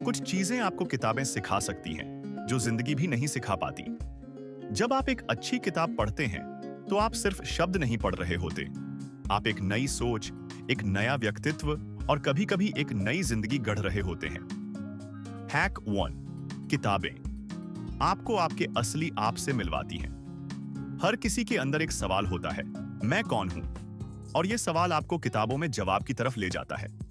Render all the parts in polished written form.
कुछ चीजें आपको किताबें सिखा सकती हैं, जो जिंदगी भी नहीं सिखा पाती। जब आप एक अच्छी किताब पढ़ते हैं, तो आप सिर्फ शब्द नहीं पढ़ रहे होते। आप एक नई सोच, एक नया व्यक्तित्व और कभी-कभी एक नई जिंदगी गढ़ रहे होते हैं। हैक 1। किताबें आपको आपके असली आप से मिलवाती हैं। हर किसी के अंदर एक सवाल होता है, मैं कौन हूं? और यह सवाल आपको किताबों में जवाब की तरफ ले जाता है।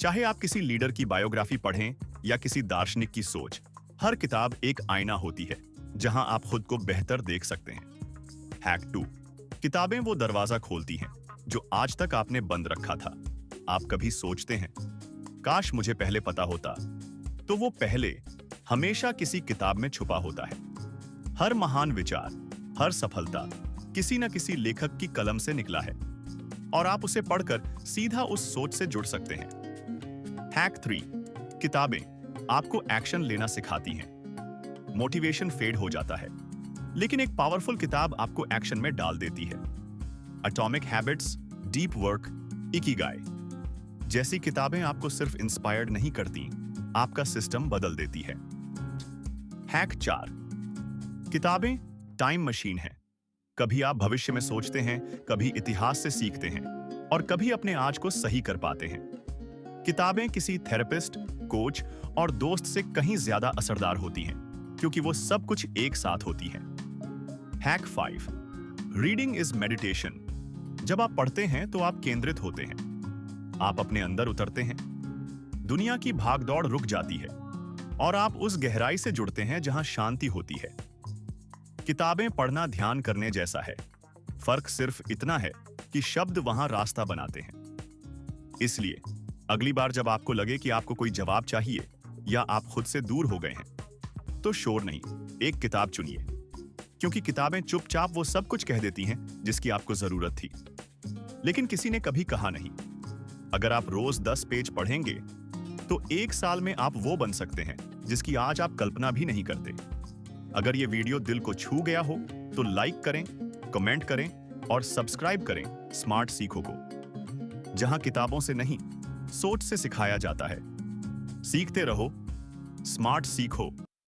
चाहे आप किसी लीडर की बायोग्राफी पढ़ें या किसी दार्शनिक की सोच, हर किताब एक आईना होती है जहां आप खुद को बेहतर देख सकते हैं। हैक 2। किताबें वो दरवाजा खोलती हैं जो आज तक आपने बंद रखा था। आप कभी सोचते हैं, काश मुझे पहले पता होता, तो वो पहले हमेशा किसी किताब में छुपा होता है। हर महान विचार, हर सफलता किसी न किसी लेखक की कलम से निकला है और आप उसे पढ़कर सीधा उस सोच से जुड़ सकते हैं। हैक 3। किताबें आपको एक्शन लेना सिखाती हैं। मोटिवेशन फेड हो जाता है, लेकिन एक पावरफुल किताब आपको एक्शन में डाल देती है। Atomic habits, deep work, Ikigai जैसी किताबें आपको सिर्फ इंस्पायर्ड नहीं करती, आपका सिस्टम बदल देती है। हैक 4। किताबें टाइम मशीन है। कभी आप भविष्य में सोचते हैं, कभी इतिहास से सीखते हैं और कभी अपने आज को सही कर पाते हैं। किताबें किसी थेरेपिस्ट, कोच और दोस्त से कहीं ज्यादा असरदार होती हैं, क्योंकि वो सब कुछ एक साथ होती हैं। हैक 5। Reading is meditation. जब आप पढ़ते हैं तो आप केंद्रित होते हैं, आप अपने अंदर उतरते हैं। दुनिया की भागदौड़ रुक जाती है और आप उस गहराई से जुड़ते हैं जहां शांति होती है। किताबें पढ़ना ध्यान करने जैसा है। फर्क सिर्फ इतना है कि शब्द वहां रास्ता बनाते हैं। इसलिए अगली बार जब आपको लगे कि आपको कोई जवाब चाहिए या आप खुद से दूर हो गए हैं, तो शोर नहीं, एक किताब चुनिए, क्योंकि किताबें चुपचाप वो सब कुछ कह देती हैं जिसकी आपको जरूरत थी। लेकिन किसी ने कभी कहा नहीं, अगर आप रोज 10 पेज पढ़ेंगे तो 1 साल में आप वो बन सकते हैं जिसकी आज आप कल्पना भी नहीं करते। अगर ये वीडियो दिल को छू गया हो तो लाइक करें, कमेंट करें और सब्सक्राइब करें स्मार्ट सीखो को, जहां किताबों से नहीं, सोच से सिखाया जाता है। सीखते रहो, स्मार्ट सीखो।